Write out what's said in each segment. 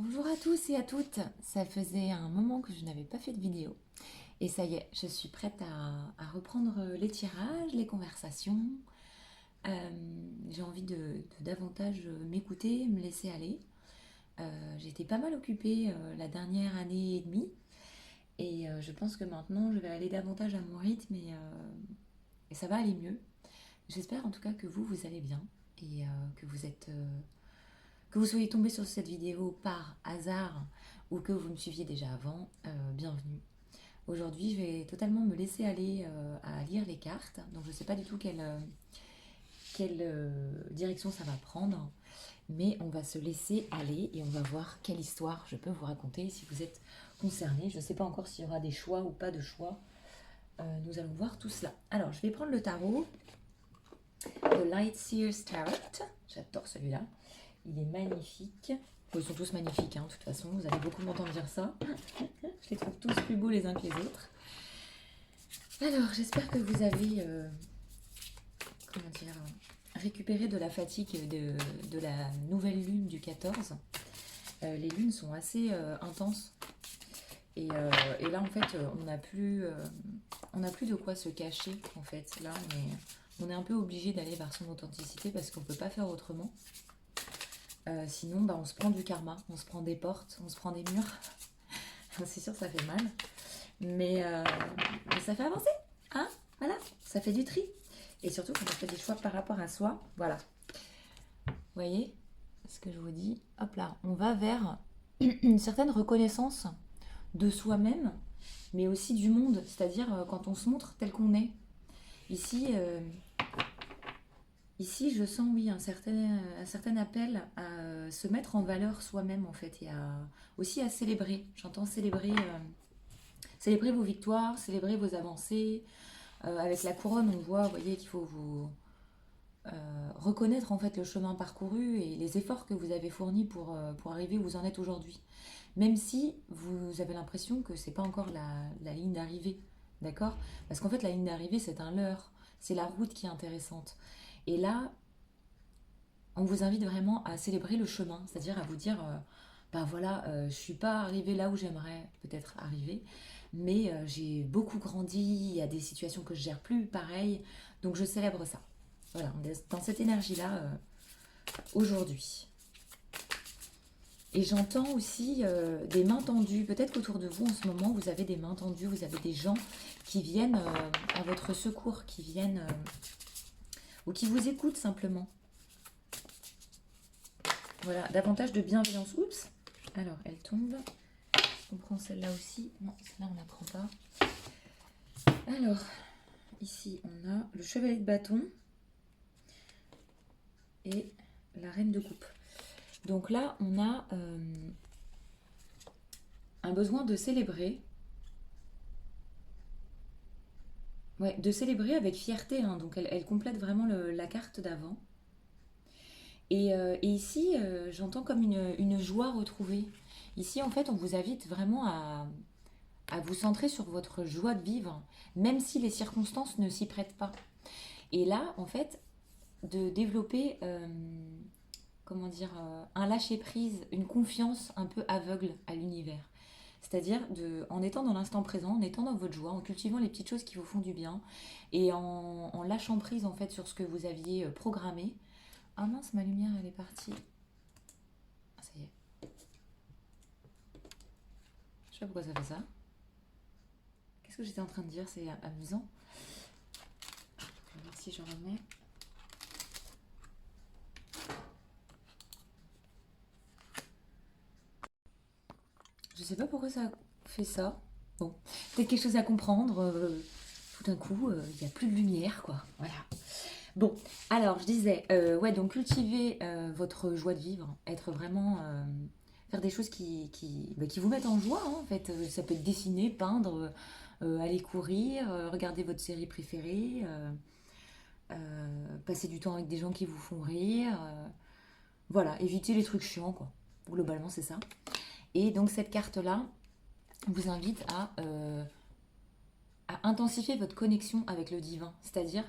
Bonjour à tous et à toutes, ça faisait un moment que je n'avais pas fait de vidéo et ça y est, je suis prête à reprendre les tirages, les conversations. J'ai envie de davantage m'écouter, me laisser aller. J'étais pas mal occupée la dernière année et demie et je pense que maintenant je vais aller davantage à mon rythme et ça va aller mieux. J'espère en tout cas que vous allez bien et que vous soyez tombé sur cette vidéo par hasard ou que vous me suiviez déjà avant, bienvenue. Aujourd'hui, je vais totalement me laisser aller à lire les cartes. Donc, je ne sais pas du tout quelle direction ça va prendre. Mais on va se laisser aller et on va voir quelle histoire je peux vous raconter si vous êtes concernés. Je ne sais pas encore s'il y aura des choix ou pas de choix. Nous allons voir tout cela. Alors, je vais prendre le tarot, le Light Seers Tarot. J'adore celui-là. Il est magnifique. Bon, ils sont tous magnifiques, hein, de toute façon. Vous allez beaucoup m'entendre dire ça. Je les trouve tous plus beaux les uns que les autres. Alors, j'espère que vous avez comment dire, récupéré de la fatigue de la nouvelle lune du 14. Les lunes sont assez intenses. Et là, en fait, on n'a plus de quoi se cacher. En fait, là, on est un peu obligé d'aller vers son authenticité parce qu'on ne peut pas faire autrement. Sinon, bah, on se prend du karma, on se prend des portes, on se prend des murs. C'est sûr, ça fait mal. Mais ça fait avancer. Hein, voilà, ça fait du tri. Et surtout, quand on fait des choix par rapport à soi, voilà. Vous voyez ce que je vous dis? Hop là, on va vers une certaine reconnaissance de soi-même, mais aussi du monde. C'est-à-dire quand on se montre tel qu'on est. Ici, Ici, je sens, oui, un certain appel à se mettre en valeur soi-même, en fait, et aussi à célébrer. J'entends célébrer vos victoires, célébrer vos avancées. Avec la couronne, on voit, vous voyez, qu'il faut vous reconnaître, en fait, le chemin parcouru et les efforts que vous avez fournis pour arriver où vous en êtes aujourd'hui. Même si vous avez l'impression que c'est pas encore la ligne d'arrivée, d'accord? Parce qu'en fait, la ligne d'arrivée, c'est un leurre. C'est la route qui est intéressante. Et là, on vous invite vraiment à célébrer le chemin, c'est-à-dire à vous dire, ben voilà, je suis pas arrivée là où j'aimerais peut-être arriver, mais j'ai beaucoup grandi, il y a des situations que je gère plus pareil, donc je célèbre ça. Voilà, on est dans cette énergie-là aujourd'hui. Et j'entends aussi des mains tendues. Peut-être qu'autour de vous, en ce moment, vous avez des mains tendues, vous avez des gens qui viennent à votre secours, qui viennent ou qui vous écoutent simplement. Voilà, davantage de bienveillance. Oups. Alors, elle tombe. On prend celle-là aussi. Non, celle-là, on ne la prend pas. Alors, ici, on a le chevalier de bâton et la reine de coupe. Donc là, on a un besoin de célébrer. Ouais, de célébrer avec fierté. Hein. Donc, elle complète vraiment la carte d'avant. Et ici, j'entends comme une joie retrouvée. Ici, en fait, on vous invite vraiment à vous centrer sur votre joie de vivre, même si les circonstances ne s'y prêtent pas. Et là, en fait, de développer, comment dire, un lâcher-prise, une confiance un peu aveugle à l'univers. C'est-à-dire en étant dans l'instant présent, en étant dans votre joie, en cultivant les petites choses qui vous font du bien et en lâchant prise en fait sur ce que vous aviez programmé. Ah mince, ma lumière elle est partie. Ah, ça y est. Je sais pas pourquoi ça fait ça. Qu'est-ce que j'étais en train de dire? C'est amusant. Je vais voir si je remets. Je sais pas pourquoi ça fait ça. Bon, peut-être quelque chose à comprendre. Tout d'un coup, il n'y a plus de lumière, quoi. Voilà. Bon, alors je disais, ouais, donc cultiver votre joie de vivre, être vraiment, faire des choses qui vous mettent en joie, hein, en fait. Ça peut être dessiner, peindre, aller courir, regarder votre série préférée, passer du temps avec des gens qui vous font rire. Voilà, éviter les trucs chiants, quoi. Globalement, c'est ça. Et donc cette carte-là vous invite à intensifier votre connexion avec le divin, c'est-à-dire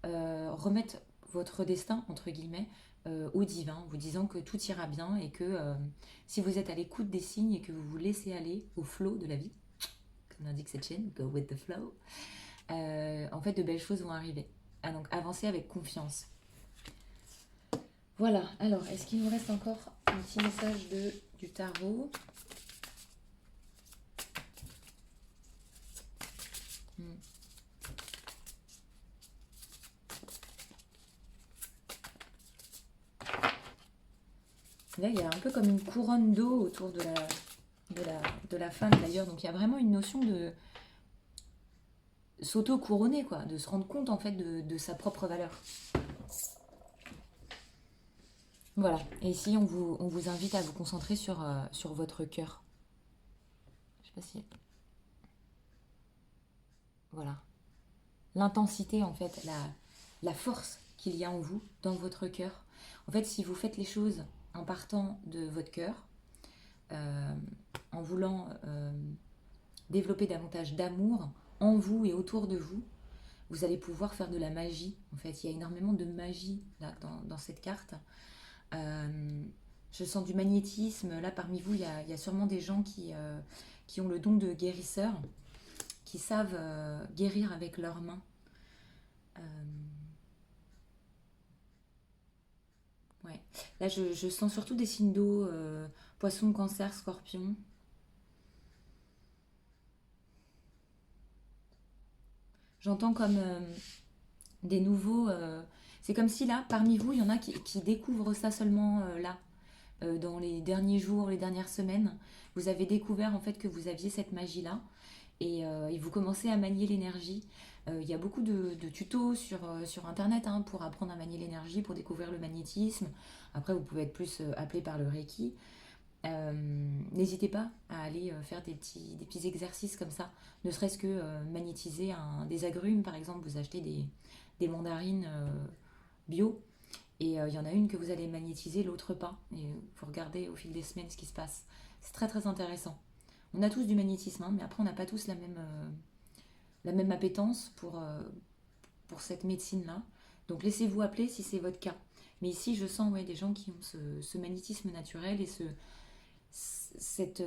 remettre votre destin, entre guillemets, au divin, vous disant que tout ira bien et que si vous êtes à l'écoute des signes et que vous vous laissez aller au flow de la vie, comme indique cette chaîne, go with the flow, en fait, de belles choses vont arriver. Ah, donc, avancez avec confiance. Voilà, alors, est-ce qu'il nous reste encore un petit message du tarot? Là, il y a un peu comme une couronne d'eau autour de la femme d'ailleurs. Donc il y a vraiment une notion de s'auto-couronner, quoi, de se rendre compte en fait de sa propre valeur. Voilà, et ici on vous invite à vous concentrer sur votre cœur. Je sais pas si... Voilà. L'intensité en fait, la force qu'il y a en vous, dans votre cœur. En fait, si vous faites les choses en partant de votre cœur, en voulant développer davantage d'amour en vous et autour de vous, vous allez pouvoir faire de la magie. En fait, il y a énormément de magie là, dans cette carte. Je sens du magnétisme. Là, parmi vous, il y a sûrement des gens qui ont le don de guérisseur, qui savent guérir avec leurs mains. Ouais. Là, je sens surtout des signes d'eau, poisson, cancer, scorpion. J'entends comme des nouveaux... c'est comme si là, parmi vous, il y en a qui découvrent ça seulement là, dans les derniers jours, les dernières semaines. Vous avez découvert en fait que vous aviez cette magie-là et vous commencez à manier l'énergie. Il y a beaucoup de tutos sur Internet hein, pour apprendre à manier l'énergie, pour découvrir le magnétisme. Après, vous pouvez être plus appelé par le Reiki. N'hésitez pas à aller faire des petits exercices comme ça, ne serait-ce que magnétiser des agrumes par exemple, vous achetez des mandarines bio et il y en a une que vous allez magnétiser, l'autre pas, et vous regardez au fil des semaines ce qui se passe. C'est très très intéressant. On a tous du magnétisme, hein, mais après on n'a pas tous la même appétence pour cette médecine-là. Donc laissez-vous appeler si c'est votre cas. Mais ici je sens ouais, des gens qui ont ce magnétisme naturel et cette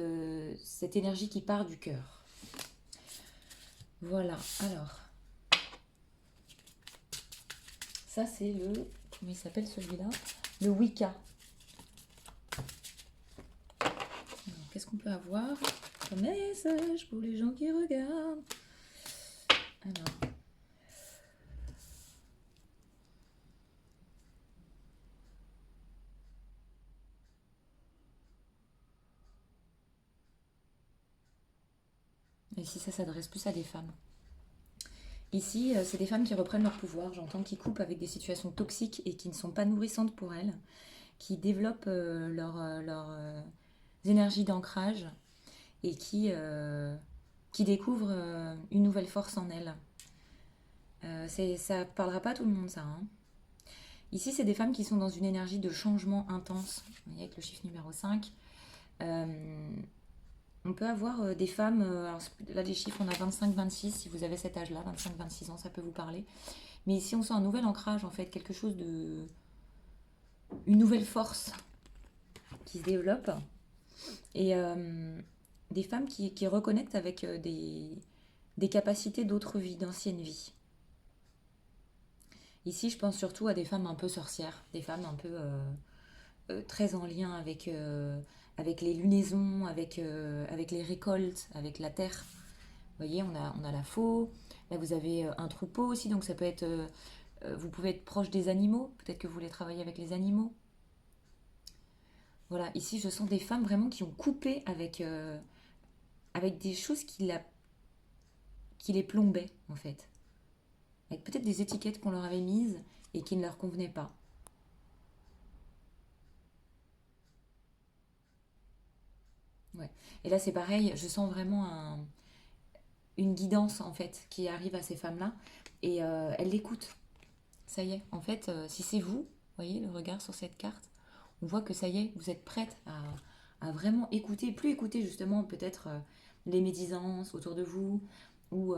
énergie qui part du cœur. Voilà, alors. Ça, c'est le... Comment il s'appelle celui-là? Le Wicca. Qu'est-ce qu'on peut avoir comme message pour les gens qui regardent? Alors. Ici, ça s'adresse plus à des femmes. Ici, c'est des femmes qui reprennent leur pouvoir, j'entends, qui coupent avec des situations toxiques et qui ne sont pas nourrissantes pour elles, qui développent leurs énergies d'ancrage et qui découvrent une nouvelle force en elles. Ça parlera pas à tout le monde, ça. Hein. Ici, c'est des femmes qui sont dans une énergie de changement intense. Vous voyez, avec le chiffre numéro 5. On peut avoir des femmes, alors là des chiffres, on a 25-26, si vous avez cet âge-là, 25-26 ans, ça peut vous parler. Mais ici, on sent un nouvel ancrage, en fait, quelque chose de... une nouvelle force qui se développe. Et des femmes qui reconnectent avec des capacités d'autres vies, d'anciennes vies. Ici, je pense surtout à des femmes un peu sorcières, des femmes un peu très en lien avec les lunaisons, avec les récoltes, avec la terre. Vous voyez, on a la faux. Là, vous avez un troupeau aussi, donc ça peut être... vous pouvez être proche des animaux. Peut-être que vous voulez travailler avec les animaux. Voilà, ici, je sens des femmes vraiment qui ont coupé avec des choses qui les plombaient, en fait. Avec peut-être des étiquettes qu'on leur avait mises et qui ne leur convenaient pas. Ouais. Et là, c'est pareil, je sens vraiment une guidance, en fait, qui arrive à ces femmes-là. Et elles l'écoutent. Ça y est, en fait, si c'est vous, vous voyez le regard sur cette carte, on voit que ça y est, vous êtes prête à vraiment écouter, plus écouter justement peut-être les médisances autour de vous, ou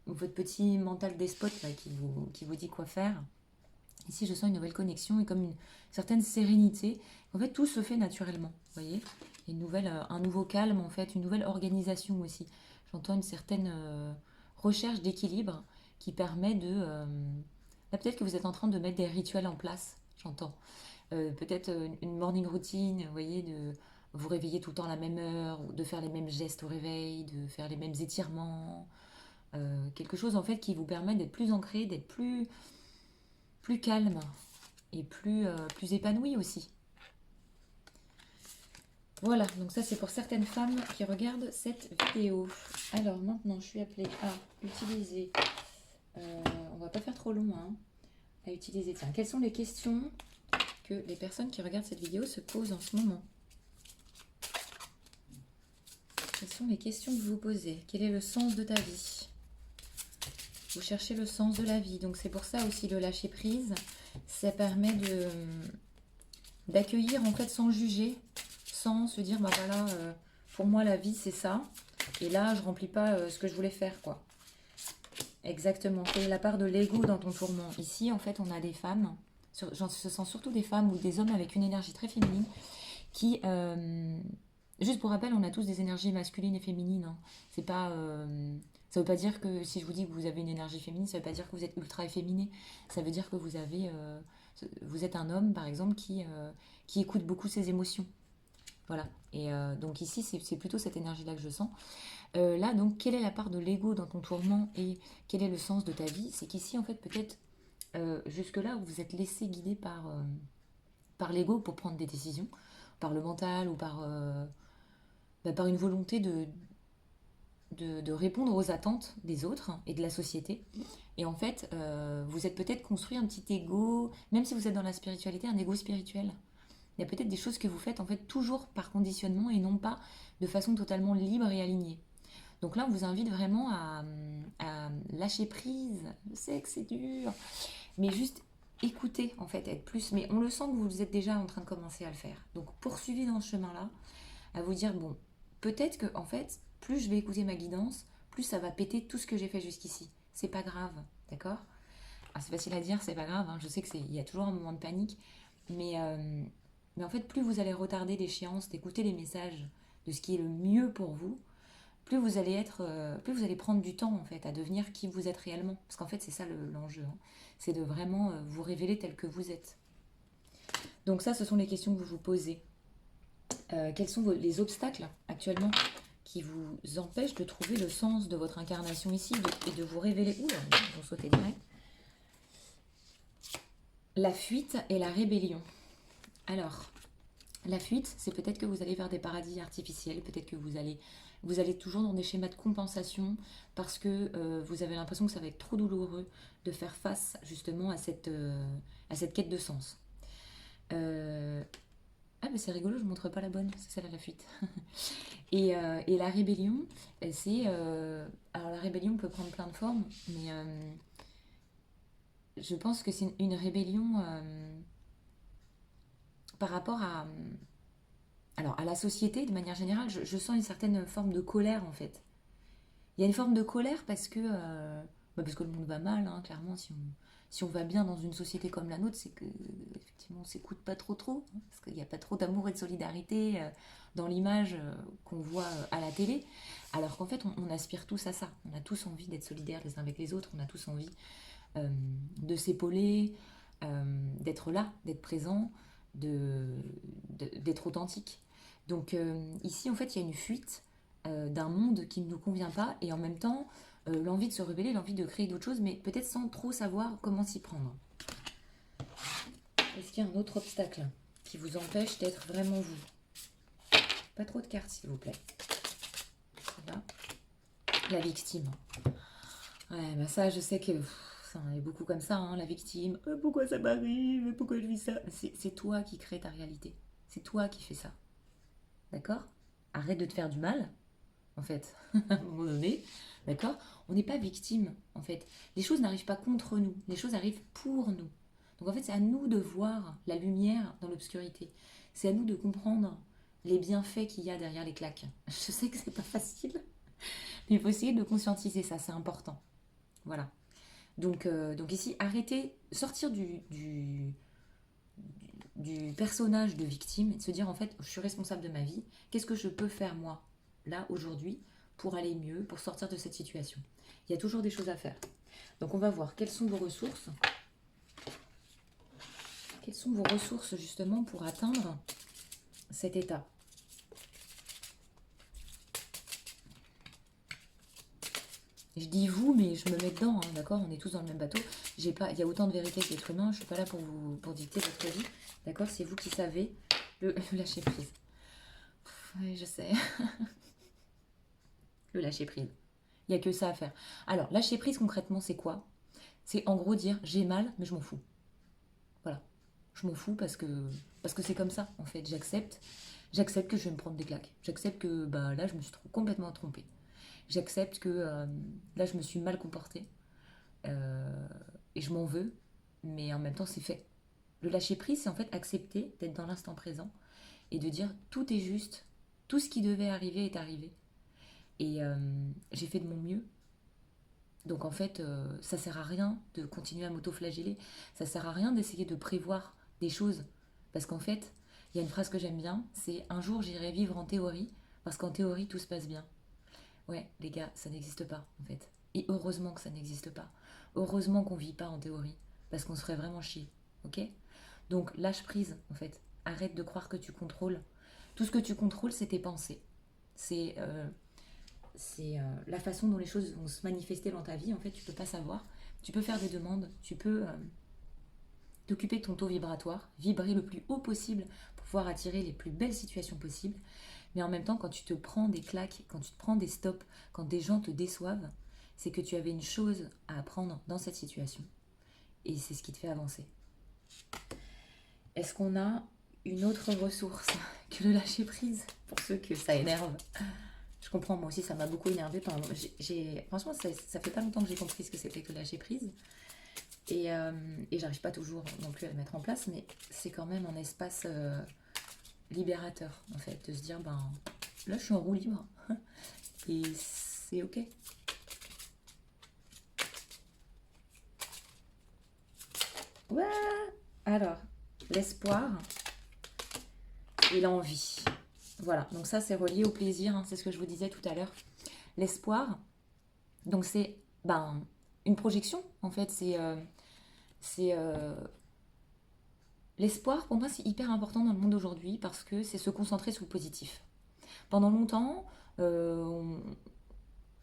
votre petit mental despote là, qui vous dit quoi faire. Ici, je sens une nouvelle connexion et comme une certaine sérénité. En fait, tout se fait naturellement, vous voyez. Un nouveau calme, en fait, une nouvelle organisation aussi. J'entends une certaine recherche d'équilibre qui permet de... là, peut-être que vous êtes en train de mettre des rituels en place, j'entends. Peut-être une morning routine, vous voyez, de vous réveiller tout le temps à la même heure, ou de faire les mêmes gestes au réveil, de faire les mêmes étirements. Quelque chose, en fait, qui vous permet d'être plus ancré, d'être plus calme et plus épanoui aussi. Voilà, donc ça c'est pour certaines femmes qui regardent cette vidéo. Alors maintenant, je suis appelée à utiliser, on va pas faire trop long, hein, à utiliser, tiens, quelles sont les questions que les personnes qui regardent cette vidéo se posent en ce moment? Quelles sont les questions que vous vous posez? Quel est le sens de ta vie? Vous cherchez le sens de la vie, donc c'est pour ça aussi le lâcher prise, ça permet d'accueillir en fait sans juger, sans se dire bah voilà, pour moi la vie c'est ça, et là je remplis pas ce que je voulais faire quoi. Exactement, c'est la part de l'ego dans ton tourment. Ici en fait on a des femmes, ce sont surtout des femmes ou des hommes avec une énergie très féminine qui, juste pour rappel, on a tous des énergies masculines et féminines, hein. C'est pas, ça veut pas dire que si je vous dis que vous avez une énergie féminine, ça veut pas dire que vous êtes ultra efféminé. Ça veut dire que vous êtes un homme par exemple qui écoute beaucoup ses émotions. Voilà. Et donc ici, c'est plutôt cette énergie-là que je sens. Là, donc, quelle est la part de l'ego dans ton tourment et quel est le sens de ta vie? C'est qu'ici, en fait, peut-être, jusque-là, vous vous êtes laissé guider par l'ego pour prendre des décisions, par le mental ou par une volonté de répondre aux attentes des autres et de la société. Et en fait, vous êtes peut-être construit un petit ego, même si vous êtes dans la spiritualité, un ego spirituel. Il y a peut-être des choses que vous faites en fait toujours par conditionnement et non pas de façon totalement libre et alignée. Donc là, on vous invite vraiment à lâcher prise. Je sais que c'est dur, mais juste écouter en fait, être plus. Mais on le sent que vous êtes déjà en train de commencer à le faire. Donc poursuivez dans ce chemin-là, à vous dire bon, peut-être que en fait, plus je vais écouter ma guidance, plus ça va péter tout ce que j'ai fait jusqu'ici. C'est pas grave, d'accord? Alors, c'est facile à dire, c'est pas grave. Hein. Je sais que il y a toujours un moment de panique, mais mais en fait, plus vous allez retarder l'échéance d'écouter les messages de ce qui est le mieux pour vous, plus vous allez prendre du temps en fait à devenir qui vous êtes réellement. Parce qu'en fait, c'est ça l'enjeu, hein. C'est de vraiment vous révéler tel que vous êtes. Donc ça, ce sont les questions que vous vous posez. Quels sont les obstacles actuellement qui vous empêchent de trouver le sens de votre incarnation ici et de vous révéler? Ouh, vous sautez direct. La fuite et la rébellion. Alors, la fuite, c'est peut-être que vous allez vers des paradis artificiels, peut-être que vous allez toujours dans des schémas de compensation parce que vous avez l'impression que ça va être trop douloureux de faire face justement à cette quête de sens. Ah mais c'est rigolo, je ne montre pas la bonne, c'est celle à la fuite. Et la rébellion, c'est... alors la rébellion peut prendre plein de formes, mais je pense que c'est une rébellion par rapport alors, à la société, de manière générale, je sens une certaine forme de colère, en fait. Il y a une forme de colère parce que le monde va mal, hein, clairement. Si on va bien dans une société comme la nôtre, c'est que effectivement, on s'écoute pas trop, hein, parce qu'il n'y a pas trop d'amour et de solidarité dans l'image qu'on voit à la télé. Alors qu'en fait, on aspire tous à ça. On a tous envie d'être solidaires les uns avec les autres. On a tous envie de s'épauler, d'être là, d'être présent, d'être authentique. Donc ici, en fait, il y a une fuite d'un monde qui ne nous convient pas et en même temps, l'envie de se rebeller, l'envie de créer d'autres choses, mais peut-être sans trop savoir comment s'y prendre. Est-ce qu'il y a un autre obstacle qui vous empêche d'être vraiment vous? Pas trop de cartes, s'il vous plaît. Ça va? La victime. Ouais, bah ça, je sais que ça en est beaucoup comme ça, hein, la victime. Pourquoi ça m'arrive? Pourquoi je vis ça? C'est toi qui crée ta réalité. C'est toi qui fais ça. D'accord? Arrête de te faire du mal, en fait, à un moment donné. D'accord? On n'est pas victime, en fait. Les choses n'arrivent pas contre nous. Les choses arrivent pour nous. Donc, en fait, c'est à nous de voir la lumière dans l'obscurité. C'est à nous de comprendre les bienfaits qu'il y a derrière les claques. Je sais que c'est pas facile, mais il faut essayer de conscientiser ça, c'est important. Voilà. Donc ici, arrêtez, sortir du personnage de victime et de se dire en fait, je suis responsable de ma vie. Qu'est-ce que je peux faire moi, là, aujourd'hui, pour aller mieux, pour sortir de cette situation? Il y a toujours des choses à faire. Donc on va voir quelles sont vos ressources. Quelles sont vos ressources justement pour atteindre cet état? Je dis vous, mais je me mets dedans, hein, d'accord? On est tous dans le même bateau. Il y a autant de vérité que d'être humain. Je ne suis pas là pour dicter votre vie, d'accord? C'est vous qui savez le lâcher prise. Oui, je sais. Le lâcher prise. Il n'y a que ça à faire. Alors, lâcher prise concrètement, c'est quoi? C'est en gros dire j'ai mal, mais je m'en fous. Voilà. Je m'en fous parce que c'est comme ça, en fait. J'accepte que je vais me prendre des claques. J'accepte que bah, là, je me suis complètement trompée. J'accepte que là, je me suis mal comportée. Et je m'en veux, mais en même temps, c'est fait. Le lâcher prise, c'est en fait accepter d'être dans l'instant présent et de dire tout est juste, tout ce qui devait arriver est arrivé. Et j'ai fait de mon mieux. Donc en fait, ça sert à rien de continuer à m'auto-flageller. Ça sert à rien d'essayer de prévoir des choses. Parce qu'en fait, il y a une phrase que j'aime bien, c'est un jour j'irai vivre en théorie, parce qu'en théorie tout se passe bien. Ouais, les gars, ça n'existe pas en fait. Et heureusement que ça n'existe pas. Heureusement qu'on vit pas en théorie, parce qu'on se ferait vraiment chier. Ok? Donc lâche prise en fait. Arrête de croire que tu contrôles. Tout ce que tu contrôles, c'est tes pensées. C'est la façon dont les choses vont se manifester dans ta vie. En fait, tu peux pas savoir. Tu peux faire des demandes. Tu peux t'occuper de ton taux vibratoire, vibrer le plus haut possible pour pouvoir attirer les plus belles situations possibles. Mais en même temps, quand tu te prends des claques, quand tu te prends des stops, quand des gens te déçoivent, c'est que tu avais une chose à apprendre dans cette situation. Et c'est ce qui te fait avancer. Est-ce qu'on a une autre ressource que le lâcher prise pour ceux que ça énerve? Je comprends, moi aussi ça m'a beaucoup énervé. Franchement, ça fait pas longtemps que j'ai compris ce que c'était que le lâcher prise. Et j'arrive pas toujours non plus à le mettre en place, mais c'est quand même un espace libérateur, en fait, de se dire, ben là je suis en roue libre, et c'est ok. Ouais. Alors, l'espoir et l'envie. Voilà, donc ça c'est relié au plaisir, hein, c'est ce que je vous disais tout à l'heure. L'espoir, donc c'est une projection, en fait, c'est l'espoir, pour moi, c'est hyper important dans le monde d'aujourd'hui parce que c'est se concentrer sur le positif. Pendant longtemps, on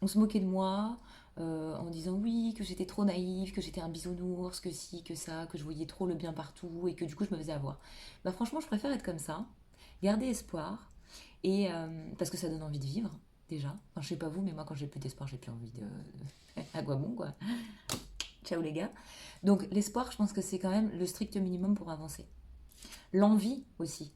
se moquait de moi en disant oui, que j'étais trop naïve, que j'étais un bisounours, que si, que ça, que je voyais trop le bien partout et que du coup je me faisais avoir. Bah franchement, je préfère être comme ça, garder espoir, et parce que ça donne envie de vivre, déjà. Enfin, je sais pas vous, mais moi quand j'ai plus d'espoir, j'ai plus envie de... à quoi bon, quoi. Ciao les gars. Donc l'espoir, je pense que c'est quand même le strict minimum pour avancer. L'envie aussi.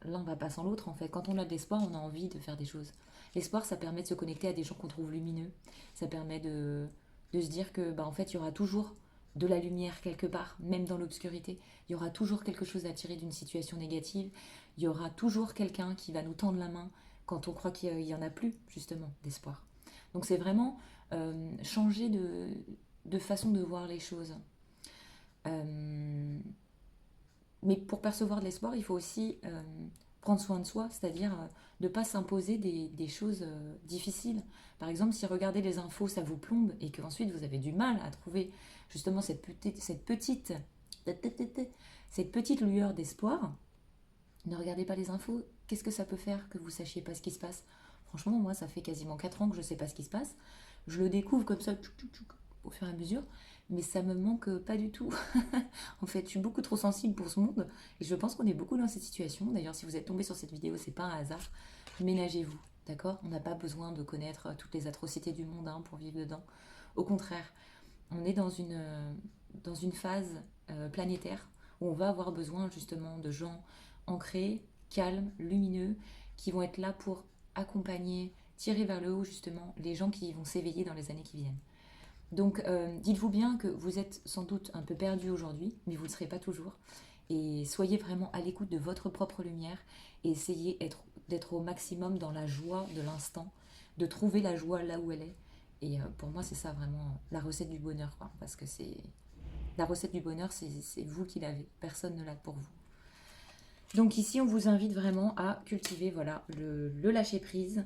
L'un va pas sans l'autre en fait. Quand on a de l'espoir, on a envie de faire des choses. L'espoir, ça permet de se connecter à des gens qu'on trouve lumineux. Ça permet de se dire que en fait, il y aura toujours de la lumière quelque part, même dans l'obscurité. Il y aura toujours quelque chose à tirer d'une situation négative. Il y aura toujours quelqu'un qui va nous tendre la main quand on croit qu'il n'y en a plus, justement, d'espoir. Donc c'est vraiment changer de façon de voir les choses. Euh, mais pour percevoir de l'espoir, il faut aussi prendre soin de soi, c'est-à-dire de ne pas s'imposer des choses difficiles. Par exemple, si regarder les infos, ça vous plombe et qu'ensuite vous avez du mal à trouver justement cette petite lueur d'espoir, ne regardez pas les infos. Qu'est-ce que ça peut faire que vous ne sachiez pas ce qui se passe? Franchement, moi, ça fait quasiment 4 ans que je ne sais pas ce qui se passe. Je le découvre comme ça, au fur et à mesure, mais ça me manque pas du tout. En fait, je suis beaucoup trop sensible pour ce monde, et je pense qu'on est beaucoup dans cette situation. D'ailleurs, si vous êtes tombé sur cette vidéo, c'est pas un hasard. Ménagez-vous, d'accord? On n'a pas besoin de connaître toutes les atrocités du monde pour vivre dedans. Au contraire, on est dans une phase planétaire où on va avoir besoin justement de gens ancrés, calmes, lumineux, qui vont être là pour accompagner, tirer vers le haut justement les gens qui vont s'éveiller dans les années qui viennent. Donc dites-vous bien que vous êtes sans doute un peu perdu aujourd'hui, mais vous ne le serez pas toujours. Et soyez vraiment à l'écoute de votre propre lumière et essayez d'être au maximum dans la joie de l'instant, de trouver la joie là où elle est Et pour moi, c'est ça vraiment la recette du bonheur, quoi. Parce que c'est la recette du bonheur, c'est vous qui l'avez. Personne ne l'a pour vous. Donc ici, on vous invite vraiment à cultiver voilà, le lâcher-prise,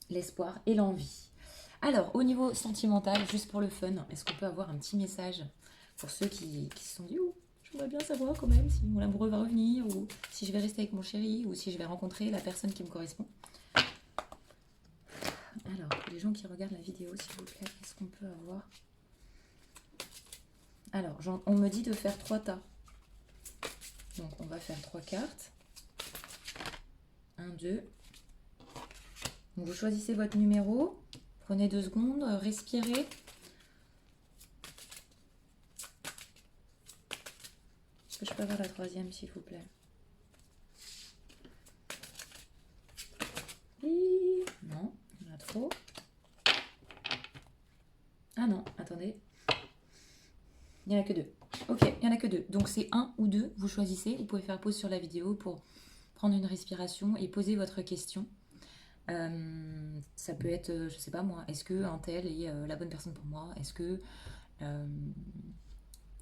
l'espoir et l'envie. Alors, au niveau sentimental, juste pour le fun, est-ce qu'on peut avoir un petit message pour ceux qui se sont dit oh, j'aimerais bien savoir quand même si mon amoureux va revenir, ou si je vais rester avec mon chéri, ou si je vais rencontrer la personne qui me correspond. Alors, les gens qui regardent la vidéo, s'il vous plaît, qu'est-ce qu'on peut avoir? Alors, on me dit de faire 3 tas. Donc, on va faire 3 cartes. 1, 2. Donc, vous choisissez votre numéro. Prenez 2 secondes, respirez. Est-ce que je peux avoir la 3e, s'il vous plaît? Non, il y en a trop. Ah non, attendez. Il n'y en a que 2. Ok, il n'y en a que 2. Donc c'est 1 ou 2, vous choisissez. Vous pouvez faire pause sur la vidéo pour prendre une respiration et poser votre question. Ça peut être, je sais pas moi, est-ce que un tel est la bonne personne pour moi? Est-ce que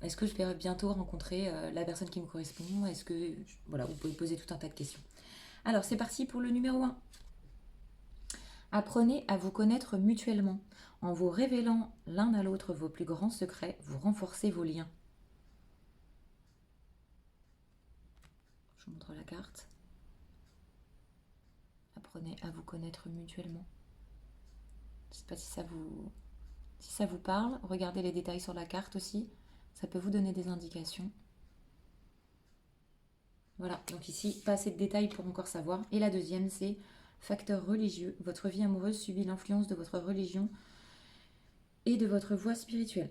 je vais bientôt rencontrer la personne qui me correspond? Est-ce que... Voilà, vous pouvez poser tout un tas de questions. Alors c'est parti pour le numéro 1. Apprenez à vous connaître mutuellement. En vous révélant l'un à l'autre vos plus grands secrets, vous renforcez vos liens. Je vous montre la carte. Apprenez à vous connaître mutuellement. Je ne sais pas si ça vous parle. Regardez les détails sur la carte aussi. Ça peut vous donner des indications. Voilà, donc ici, pas assez de détails pour encore savoir. Et la deuxième, c'est facteur religieux. Votre vie amoureuse subit l'influence de votre religion et de votre voie spirituelle.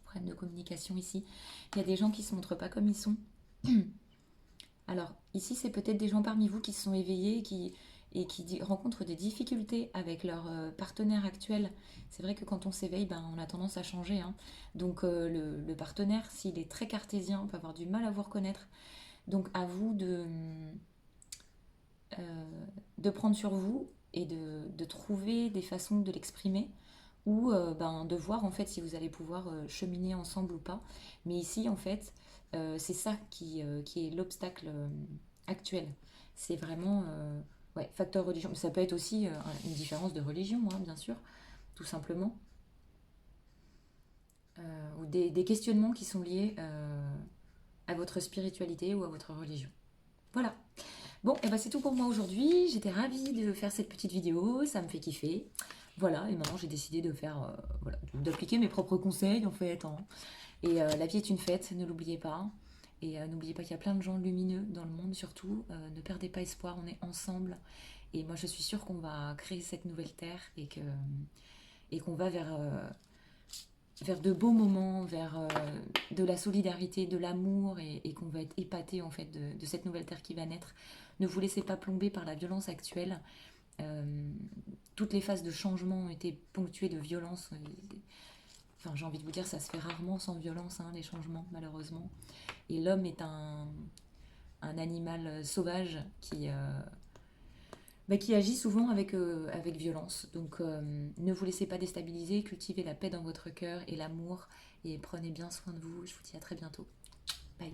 Problème de communication ici. Il y a des gens qui ne se montrent pas comme ils sont. Alors, ici, c'est peut-être des gens parmi vous qui se sont éveillés et qui rencontrent des difficultés avec leur partenaire actuel. C'est vrai que quand on s'éveille, ben, on a tendance à changer. Hein. Donc, le partenaire, s'il est très cartésien, on peut avoir du mal à vous reconnaître. Donc, à vous de prendre sur vous et de trouver des façons de l'exprimer, ou de voir en fait si vous allez pouvoir cheminer ensemble ou pas. Mais ici en fait c'est ça qui est l'obstacle actuel. C'est vraiment ouais, facteur religion. Ça peut être aussi une différence de religion, hein, bien sûr, tout simplement. Ou des questionnements qui sont liés à votre spiritualité ou à votre religion. Voilà. Bon, et ben c'est tout pour moi aujourd'hui. J'étais ravie de faire cette petite vidéo, ça me fait kiffer. Voilà, et maintenant j'ai décidé de faire, voilà, d'appliquer mes propres conseils en fait. Hein. Et la vie est une fête, ne l'oubliez pas. Et n'oubliez pas qu'il y a plein de gens lumineux dans le monde surtout. Ne perdez pas espoir, on est ensemble. Et moi je suis sûre qu'on va créer cette nouvelle terre et qu'on va vers de beaux moments, vers de la solidarité, de l'amour, et qu'on va être épaté en fait de cette nouvelle terre qui va naître. Ne vous laissez pas plomber par la violence actuelle. Toutes les phases de changement ont été ponctuées de violence. Enfin, j'ai envie de vous dire, ça se fait rarement sans violence, hein, les changements, malheureusement. Et l'homme est un animal sauvage qui agit souvent avec violence. Donc ne vous laissez pas déstabiliser, cultivez la paix dans votre cœur et l'amour, et prenez bien soin de vous. Je vous dis à très bientôt. Bye.